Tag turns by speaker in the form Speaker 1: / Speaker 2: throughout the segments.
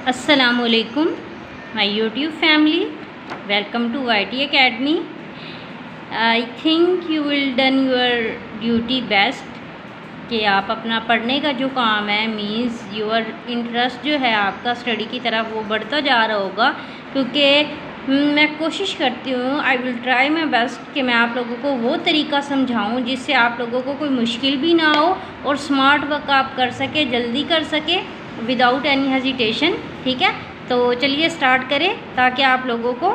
Speaker 1: Assalamualaikum, my YouTube family. Welcome to YT Academy. I think you will done your duty best कि आप अपना पढ़ने का जो काम है मीन्स योर इंटरेस्ट जो है आपका स्टडी की तरफ वो बढ़ता जा रहा होगा, क्योंकि मैं कोशिश करती हूँ, I will try my best कि मैं आप लोगों को वो तरीका समझाऊँ जिससे आप लोगों को कोई मुश्किल भी ना हो और स्मार्ट वर्क आप कर सके, जल्दी कर सके विदाउट एनी हेजिटेशन। ठीक है, तो चलिए स्टार्ट करें ताकि आप लोगों को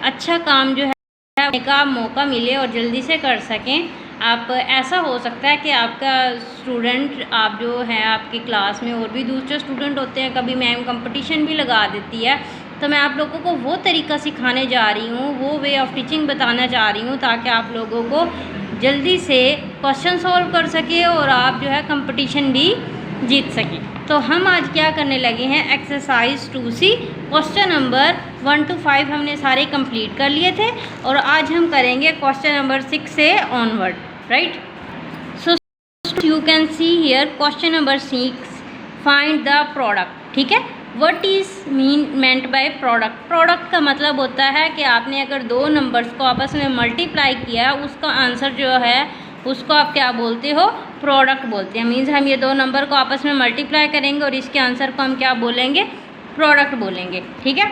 Speaker 1: अच्छा काम जो है का मौका मिले और जल्दी से कर सकें। आप ऐसा हो सकता है कि आपका स्टूडेंट आप जो है आपकी क्लास में और भी दूसरे स्टूडेंट होते हैं, कभी मैम कंपटीशन भी लगा देती है, तो मैं आप लोगों को वो तरीका सिखाने जा रही हूँ, वो वे ऑफ टीचिंग बताना जा रही हूँ ताकि आप लोगों को जल्दी से क्वेश्चन सॉल्व कर सके और आप जो है कंपटीशन भी जीत सकें। तो हम आज क्या करने लगे हैं, exercise 2C question number 1 to 5 हमने सारे कंप्लीट कर लिए थे और आज हम करेंगे क्वेश्चन नंबर 6 से onward, right. So you can see here question number 6, find the product. ठीक है, what is meant by product. Product का मतलब होता है कि आपने अगर दो नंबर्स को आपस में मल्टीप्लाई किया, उसका आंसर जो है उसको आप क्या बोलते हो, प्रोडक्ट बोलते हैं। मीन्स हम ये दो नंबर को आपस में मल्टीप्लाई करेंगे और इसके आंसर को हम क्या बोलेंगे, प्रोडक्ट बोलेंगे। ठीक है,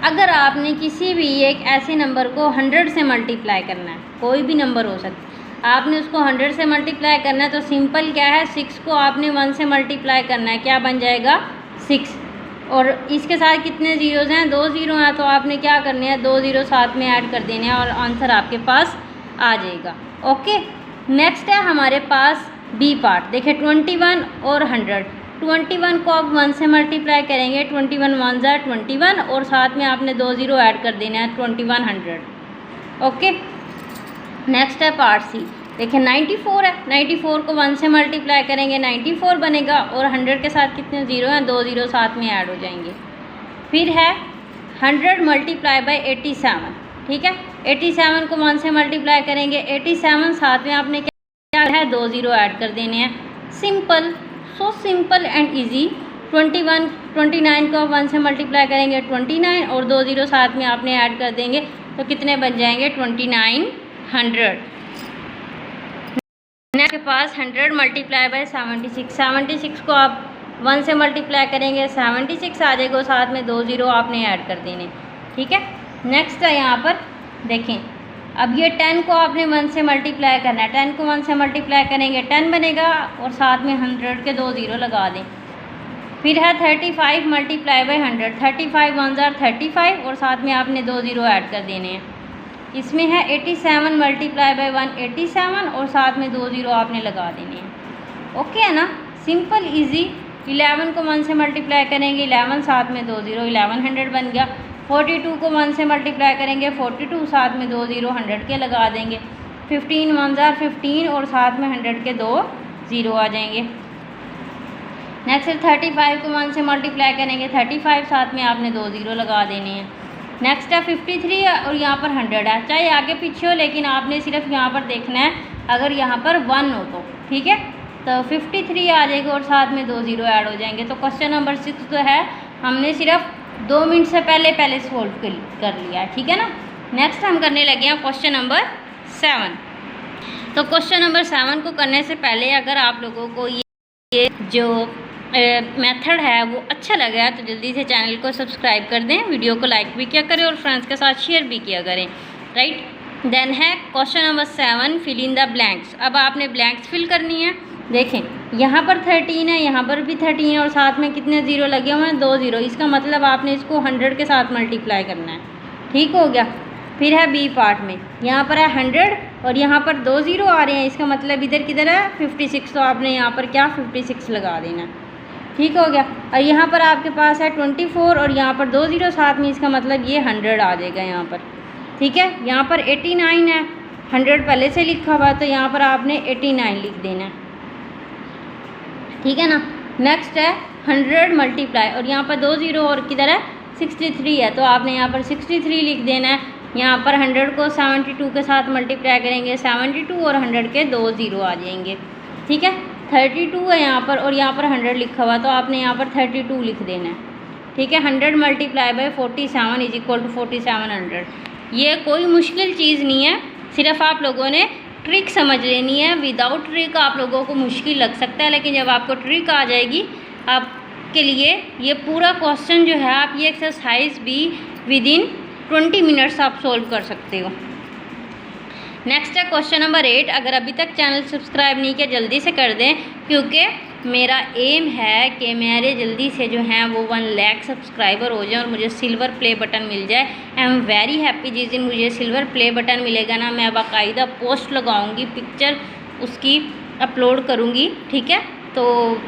Speaker 1: अगर आपने किसी भी एक ऐसे नंबर को 100 से मल्टीप्लाई करना है, कोई भी नंबर हो सकता है, आपने उसको 100 से मल्टीप्लाई करना है, तो सिंपल क्या है, 6 को आपने 1 से मल्टीप्लाई करना है, क्या बन जाएगा 6। और इसके साथ कितने ज़ीरोज़ हैं, 2 ज़ीरो हैं, तो आपने क्या करने हैं, 2 ज़ीरो साथ में ऐड कर देने हैं और आंसर आपके पास आ जाएगा। ओके, नेक्स्ट है हमारे पास बी पार्ट। देखिए 21 और 100, 21 को आप 1 से मल्टीप्लाई करेंगे, 21 1 ज़ा 21 और साथ में आपने 2 ज़ीरो ऐड कर देना है, 2100। ओके, नेक्स्ट है पार्ट सी। देखिए 94 है, 94 को 1 से मल्टीप्लाई करेंगे, 94 बनेगा और 100 के साथ कितने ज़ीरो हैं, 2 ज़ीरो साथ में ऐड हो जाएंगे। फिर है 100 मल्टीप्लाई बाई 87। ठीक है, 87 को 1 से मल्टीप्लाई करेंगे, 87 साथ में आपने क्या है, 2 ज़ीरो ऐड कर देने हैं। Simple, so simple and easy. 29 को 1 से मल्टीप्लाई करेंगे, 29 और 2 ज़ीरो साथ में आपने ऐड कर देंगे, तो कितने बन जाएंगे, 2900। आपके पास 100 मल्टीप्लाई बाई 76, 76 को आप 1 से मल्टीप्लाई करेंगे, 76 आ जाएगा, साथ में 2 ज़ीरो आपने ऐड कर देने। ठीक है, नेक्स्ट है यहाँ पर देखें, अब ये 10 को आपने 1 से मल्टीप्लाई करना है, 10 को 1 से मल्टीप्लाई करेंगे 10 बनेगा और साथ में 100 के 2 ज़ीरो लगा दें। फिर है 35 मल्टीप्लाई बाई 100, 35 1 ज़ा 35 और साथ में आपने 2 ज़ीरो ऐड कर देने हैं। इसमें है 87 मल्टीप्लाई बाई 1, 87 और साथ में 2 ज़ीरो आपने लगा देने हैं। ओके है ना, सिंपल इजी। 11 को 1 से मल्टीप्लाई करेंगे, 11 साथ में 2 ज़ीरो, 1100 बन गया। 42 को 1 से मल्टीप्लाई करेंगे, 42 साथ में 2 ज़ीरो 100 के लगा देंगे। 15 1 ज़ा 15 और साथ में 100 के 2 ज़ीरो आ जाएंगे। नेक्स्ट 35 को 1 से मल्टीप्लाई करेंगे, 35 साथ में आपने 2 ज़ीरो लगा देने हैं। नेक्स्ट है 53 और यहाँ पर 100 है, चाहे आगे पीछे हो लेकिन आपने सिर्फ यहाँ पर देखना है अगर यहाँ पर 1 हो तो। ठीक है, तो 53 आ जाएगा और साथ में 2 ज़ीरो ऐड हो जाएंगे। तो क्वेश्चन नंबर 6 जो है हमने सिर्फ 2 मिनट से पहले सॉल्व कर लिया है। ठीक है ना, नेक्स्ट हम करने लगे हैं क्वेश्चन नंबर 7। तो क्वेश्चन नंबर 7 को करने से पहले अगर आप लोगों को ये जो मेथड है वो अच्छा लगा है तो जल्दी से चैनल को सब्सक्राइब कर दें, वीडियो को लाइक भी किया करें और फ्रेंड्स के साथ शेयर भी किया करें, राइट। देन है question number 7, fill in the blanks. अब आपने ब्लैंक्स फिल करनी है। देखें यहाँ पर 13 है, यहाँ पर भी 13 है और साथ में कितने ज़ीरो लगे हुए हैं, 2 ज़ीरो। इसका मतलब आपने इसको 100 के साथ मल्टीप्लाई करना है। ठीक हो गया। फिर है बी पार्ट में, यहाँ पर है 100 और यहाँ पर 2 ज़ीरो आ रहे हैं, इसका मतलब इधर किधर है 56, तो आपने यहाँ पर क्या 56 लगा देना है। ठीक हो गया। और यहाँ पर आपके पास है 24 और यहाँ पर 2 ज़ीरो साथ में, इसका मतलब ये 100 आ जाएगा यहाँ पर। ठीक है, यहाँ पर 89 है, 100 पहले से लिखा हुआ है तो यहाँ पर आपने 89 लिख देना है। ठीक है ना, नेक्स्ट है 100 मल्टीप्लाई और यहाँ पर 2 ज़ीरो और किधर है 63 है, तो आपने यहाँ पर 63 लिख देना है। यहाँ पर 100 को 72 के साथ मल्टीप्लाई करेंगे, 72 और 100 के 2 ज़ीरो आ जाएंगे। ठीक है, 32 है यहाँ पर और यहाँ पर 100 लिखा हुआ, तो आपने यहाँ पर 32 लिख देना है। ठीक है, 100 multiply by 47 is equal to 4700। ये कोई मुश्किल चीज़ नहीं है, सिर्फ आप लोगों ने ट्रिक समझ लेनी है। विदाउट ट्रिक आप लोगों को मुश्किल लग सकता है, लेकिन जब आपको ट्रिक आ जाएगी आपके लिए ये पूरा क्वेश्चन जो है, आप ये एक्सरसाइज भी विदिन 20 मिनट्स आप सोल्व कर सकते हो। नेक्स्ट है क्वेश्चन नंबर 8। अगर अभी तक चैनल सब्सक्राइब नहीं किया जल्दी से कर दें, क्योंकि मेरा एम है कि मेरे जल्दी से जो हैं वो 1 लाख सब्सक्राइबर हो जाए और मुझे सिल्वर प्ले बटन मिल जाए। I am very happy. जिस दिन मुझे सिल्वर प्ले बटन मिलेगा ना, मैं बाकायदा पोस्ट लगाऊंगी, पिक्चर उसकी अपलोड करूंगी। ठीक है, तो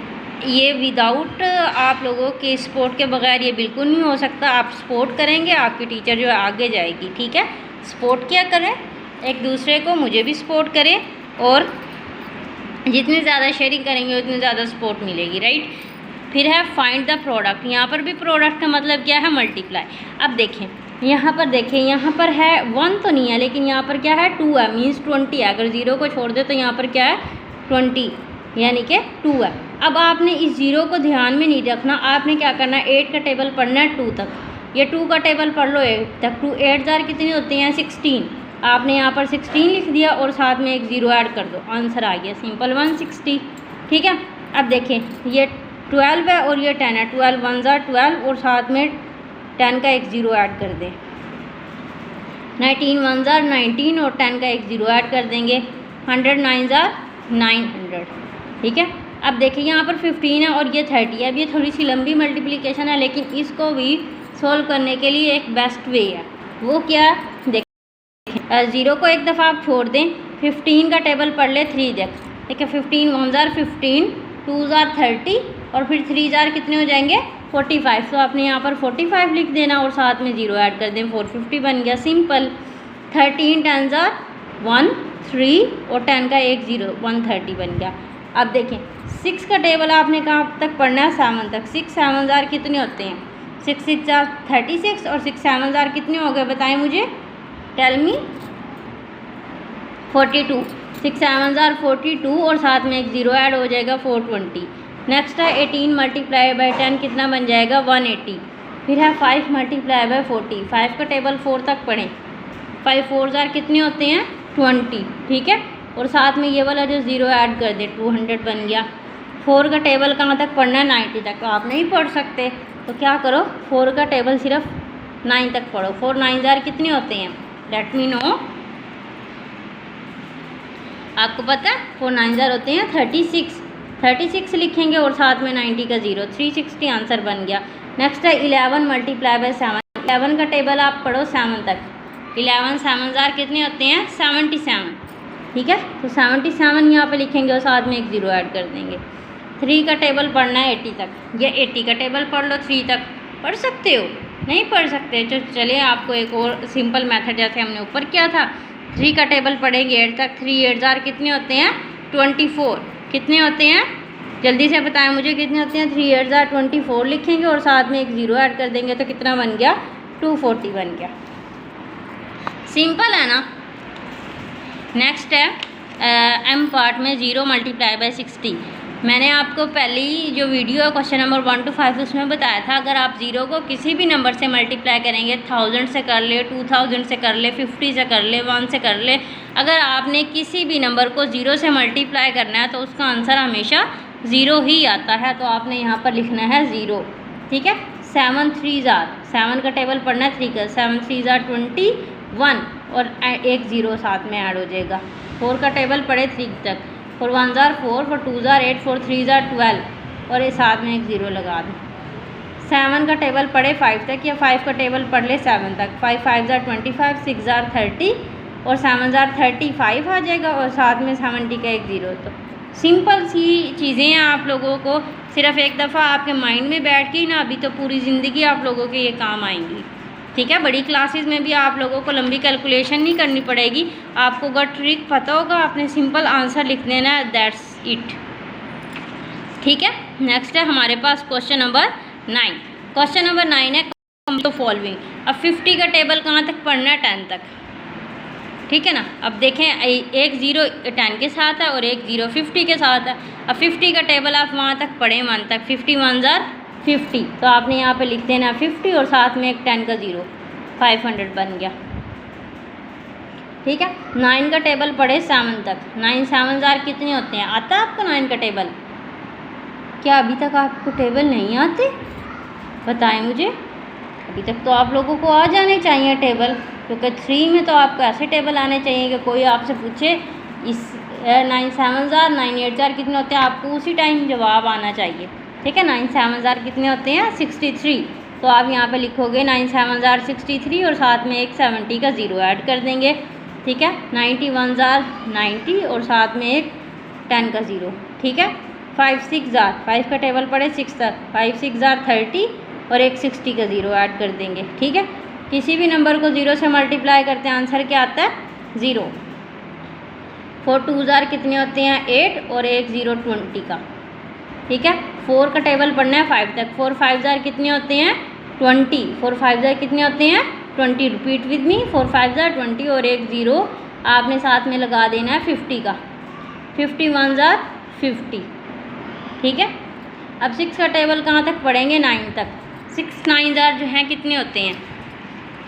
Speaker 1: ये विदाउट आप लोगों के सपोर्ट के बगैर ये बिल्कुल नहीं हो सकता। आप सपोर्ट करेंगे, आपकी टीचर जो है आगे जाएगी। ठीक है, सपोर्ट क्या करें एक दूसरे को, मुझे भी सपोर्ट करें, और जितनी ज़्यादा शेयरिंग करेंगे उतनी ज़्यादा सपोर्ट मिलेगी, राइट। फिर है फाइंड द प्रोडक्ट। यहाँ पर भी प्रोडक्ट का मतलब क्या है, मल्टीप्लाई। अब देखें यहाँ पर, देखें यहाँ पर है 1 तो नहीं है, लेकिन यहाँ पर क्या है 2 है, मीन्स 20 है। अगर 0 को छोड़ दे तो यहाँ पर क्या है 20, यानी कि 2 है। अब आपने इस 0 को ध्यान में नहीं रखना, आपने क्या करना है 8 का टेबल पढ़ना है 2 तक। ये 2 का टेबल पढ़ लो 8 तक। 2 8 जार कितनी होती हैं 16। आपने यहाँ पर 16 लिख दिया और साथ में एक 0 ऐड कर दो, आंसर आ गया सिंपल 160। ठीक है, अब देखें ये 12 है और ये 10 है। 12 1 जार 12 और साथ में 10 का एक 0 ऐड कर दें। 19 1 जार 19 और 10 का एक 0 ऐड कर देंगे। 100 9 जार 900। ठीक है, अब देखिए यहाँ पर 15 है और ये 30 है। अब ये थोड़ी सी लंबी मल्टीप्लिकेशन है, लेकिन इसको भी सोल्व करने के लिए एक बेस्ट वे है। वो क्या, देखें 0 को एक दफ़ा आप छोड़ दें, 15 का टेबल पढ़ ले 3 तक। ठीक है, 15 1 जार 15, 2 जार 30 और फिर 3 जार कितने हो जाएंगे 45। तो आपने यहाँ पर 45 लिख देना और साथ में 0 ऐड कर दें, 450 बन गया सिंपल। 13 10 जार 1 3 और 10 का एक 0 130 बन गया। अब देखें 6 का टेबल आपने कहाँ तक पढ़ना है 7 तक। 6 7 जार कितने होते हैं, 6 6 जार 36 और 6 7 जार कितने हो गए बताएं मुझे, टेल मी। 42। 6 7 जार 42 और साथ में एक 0 ऐड हो जाएगा 420। नेक्स्ट है 18 मल्टीप्लाई बाय 10 कितना बन जाएगा 180। फिर है 5 मल्टीप्लाई बाय 40। 5 का टेबल 4 तक पढ़ें। 5 4 जार कितने होते हैं 20। ठीक है, और साथ में ये वाला जो 0 ऐड कर दे 200 बन गया। 4 का टेबल कहाँ तक पढ़ना है 90 तक। तो आप नहीं पढ़ सकते तो क्या करो 4 का टेबल सिर्फ 9 तक पढ़ो। 4 9 जार कितने होते हैं, लेट मी नो। आपको पता है 4 9 जार होते हैं 36। 36 लिखेंगे और साथ में 90 का 0, 360 आंसर बन गया। नेक्स्ट है 11 मल्टीप्लाई बाय 7। 11 का टेबल आप पढ़ो 7 तक। 11 7 जार कितने होते हैं 77। ठीक है, तो 77 यहाँ पे लिखेंगे और साथ में एक 0 ऐड कर देंगे। 3 का टेबल पढ़ना है 80 तक। या 80 का टेबल पढ़ लो 3 तक। पढ़ सकते हो, नहीं पढ़ सकते तो चलिए आपको एक और सिंपल मेथड जैसे हमने ऊपर किया था 3 का टेबल पढ़ेंगे 8 तक। 3 8 जार कितने होते हैं 24। कितने होते हैं जल्दी से बताएं मुझे कितने होते हैं। 3 8 जार 24 लिखेंगे और साथ में एक 0 ऐड कर देंगे तो कितना बन गया 240 बन गया। सिंपल है ना। नेक्स्ट है एम पार्ट में 0 मल्टीप्लाई बाय 60। मैंने आपको पहली जो वीडियो है क्वेश्चन नंबर 1 to 5 उसमें बताया था अगर आप 0 को किसी भी नंबर से मल्टीप्लाई करेंगे 1000 से कर ले, 2000 से कर ले, 50 से कर ले, 1 से कर ले, अगर आपने किसी भी नंबर को 0 से मल्टीप्लाई करना है तो उसका आंसर हमेशा 0 ही आता है। तो आपने यहाँ पर लिखना है 0। ठीक है, 7 3 जार 7 का टेबल पढ़ना है 3 का। 7 3 जार 21 और एक 0 साथ में ऐड हो जाएगा। 4 का टेबल पढ़े 3 तक। 4 1 जार 4, 4 2 जार 8, 4 3 जार 12 और ये साथ में एक 0 लगा दें। 7 का टेबल पढ़े 5 तक या 5 का टेबल पढ़ ले 7 तक। 5 5 जार 25, 6 जार 30 और 7 जार 35 आ जाएगा और साथ में 70 का एक 0। तो सिंपल सी चीज़ें हैं, आप लोगों को सिर्फ एक दफ़ा आपके माइंड में बैठ के ही ना अभी तो पूरी ज़िंदगी आप लोगों के ये काम आएंगी। ठीक है, बड़ी क्लासेस में भी आप लोगों को लंबी कैलकुलेशन नहीं करनी पड़ेगी। आपको अगर ट्रिक पता होगा आपने सिंपल आंसर लिख देना है, दैट्स इट। ठीक है, नेक्स्ट है हमारे पास क्वेश्चन नंबर 9। क्वेश्चन नंबर 9 है फॉलोइंग। अब 50 का टेबल कहाँ तक पढ़ना है 10 तक। ठीक है ना। अब देखें एक 0 10 के साथ है और एक 0 50 के साथ है। अब 50 का टेबल आप वहाँ तक पढ़ें 1 तक, 50 1 जार 50, तो आपने यहाँ पे लिख देना 50 और साथ में एक 10 का 0, 500 बन गया। ठीक है। 9 का टेबल पढ़े 7 तक, 9 7 जार कितने होते हैं? आता है आपको 9 का टेबल? क्या अभी तक आपको टेबल नहीं आते? बताएं मुझे। अभी तक तो आप लोगों को आ जाने चाहिए टेबल, क्योंकि 3 में तो आपको ऐसे टेबल आने चाहिए कि कोई आपसे पूछे इस 9 7 जार 9 8 जार कितने होते हैं, आपको उसी टाइम जवाब आना चाहिए। ठीक है। 9 7 जार कितने होते हैं? 63। तो आप यहाँ पे लिखोगे 9 7 जार 63 और साथ में एक 70 का 0 ऐड कर देंगे। ठीक है। 91 जार 90 और साथ में एक 10 का 0। ठीक है। 5 6 जार, 5 का टेबल पड़े 6 तक, 5 6 जार 30 और एक 60 का 0 ऐड कर देंगे। ठीक है। किसी भी नंबर को 0 से मल्टीप्लाई करते हैं आंसर क्या आता है? 0। 4 2 जार कितने होते हैं? 8 और एक 0 20 का। ठीक है। 4 का टेबल पढ़ना है 5 तक, 4 5 जार कितने होते हैं? 20, 4 5 जार कितने होते हैं? 20। रिपीट विद मी, 4 5 जार 20 और एक 0 आपने साथ में लगा देना है 50 का, 50 1 जार 50। ठीक है। अब 6 का टेबल कहाँ तक पढ़ेंगे? 9 तक। 6 9 जार जो हैं कितने होते हैं?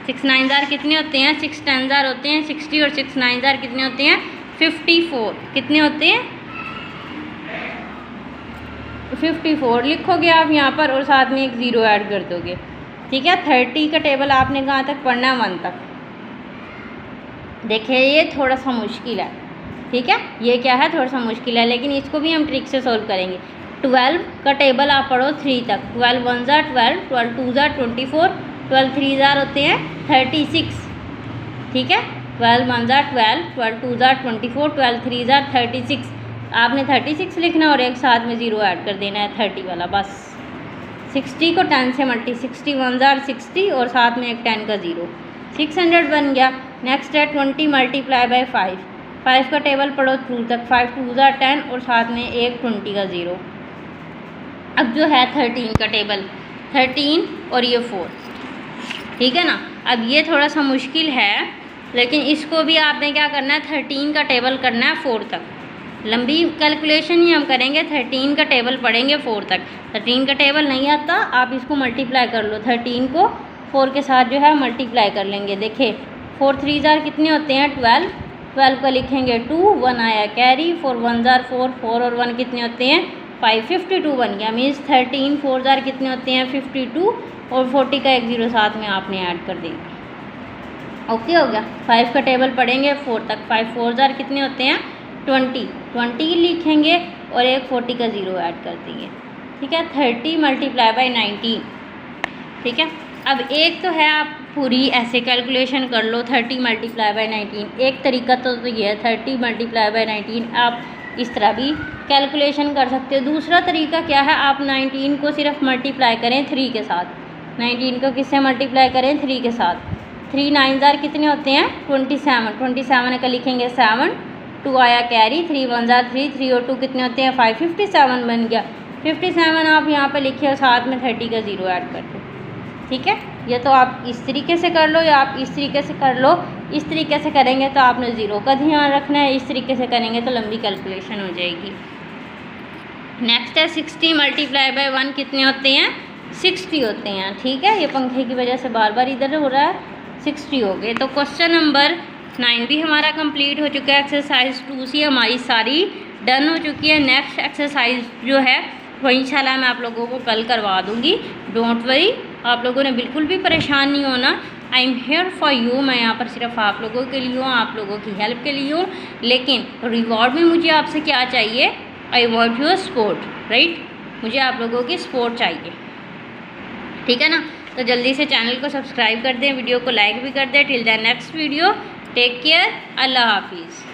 Speaker 1: 6 9 जार कितने होते हैं? 6 10 जार होते हैं 60 और 6 9 जार कितने होते हैं? 54। कितने होते हैं? 54 लिखोगे आप यहाँ पर और साथ में एक 0 ऐड कर दोगे। ठीक है। 30 का टेबल आपने कहाँ तक पढ़ना है? 1 तक। देखिए ये थोड़ा सा मुश्किल है। ठीक है। ये क्या है? थोड़ा सा मुश्किल है, लेकिन इसको भी हम ट्रिक से सोल्व करेंगे। 12 का टेबल आप पढ़ो 3 तक, 12 1 जार 12, 12 2 जार 24, 12 3 जार होते हैं 36। ठीक है। 12 1 जार 12, 12 2 जार 24, 12 3 जार 36। आपने 36 लिखना और एक साथ में 0 ऐड कर देना है 30 वाला, बस। 60 को 10 से मल्टी, 60 1 जार 60 और साथ में एक 10 का 0, 600 बन गया। नेक्स्ट है 20 मल्टीप्लाई बाय 5, 5 का टेबल पढ़ो 2 तक, 5 2 जार 10 और साथ में एक 20 का 0। अब जो है 13 का टेबल, 13 और ये 4। ठीक है ना। अब ये थोड़ा सा मुश्किल है, लेकिन इसको भी आपने क्या करना है? 13 का टेबल करना है 4 तक। लंबी कैलकुलेशन ही हम करेंगे, 13 का टेबल पढ़ेंगे 4 तक। 13 का टेबल नहीं आता, आप इसको मल्टीप्लाई कर लो, 13 को 4 के साथ जो है मल्टीप्लाई कर लेंगे। देखिए 4 3 जार कितने होते हैं? 12, 12 का लिखेंगे 2, 1 आया कैरी, 4 1 जार 4, 4 और 1 कितने होते हैं? 5, 52 बन गया। मीन्स 13 4 जार कितने होते हैं? 52 और 40 का एक 0 साथ में आपने ऐड कर देंगे। ओके हो गया। 5 का टेबल पढ़ेंगे 4 तक, 5 4 जार कितने होते हैं? 20, 20 लिखेंगे और एक 40 का 0 ऐड कर देंगे। ठीक है। 30 मल्टीप्लाई बाय 19। ठीक है। अब एक तो है आप पूरी ऐसे कैलकुलेशन कर लो 30 मल्टीप्लाई बाय 19, एक तरीका तो ये है 30 मल्टीप्लाई बाय 19, आप इस तरह भी कैलकुलेशन कर सकते हो। दूसरा तरीका क्या है? आप 19 को सिर्फ मल्टीप्लाई करें 3 के साथ, 19 को किससे मल्टीप्लाई करें? 3 के साथ। 3 9 जार कितने होते हैं? 27, 27 का लिखेंगे 7, 2 आया कैरी, 3 1 जार 3, 3 और 2 कितने होते हैं? 5, 57 बन गया। 57 आप यहाँ पे लिखिए और साथ में 30 का 0 ऐड कर दो। ठीक है। या तो आप इस तरीके से कर लो या आप इस तरीके से कर लो। इस तरीके से करेंगे तो आपने 0 का ध्यान रखना है, इस तरीके से करेंगे तो लंबी कैलकुलेशन हो जाएगी। नेक्स्ट है 60 मल्टीप्लाई बाय 1 कितने होते हैं? 60 होते हैं। ठीक है। ये पंखे की वजह से बार बार इधर हो रहा है। 60 हो गए। तो क्वेश्चन नंबर 9 भी हमारा कंप्लीट हो चुका है। एक्सरसाइज 2C हमारी सारी डन हो चुकी है। नेक्स्ट एक्सरसाइज जो है वो इंशाल्लाह मैं आप लोगों को कल करवा दूँगी। डोंट वरी, आप लोगों ने बिल्कुल भी परेशान नहीं होना। I am here for you. मैं यहाँ पर सिर्फ आप लोगों के लिए हूँ, आप लोगों की हेल्प के लिए हूँ। लेकिन रिवॉर्ड में मुझे आपसे क्या चाहिए? I want your support, right. मुझे आप लोगों की सपोर्ट चाहिए। ठीक है ना। तो जल्दी से चैनल को सब्सक्राइब कर दें, वीडियो को लाइक भी कर दें। Till the next video, take care, अल्लाह हाफिज़।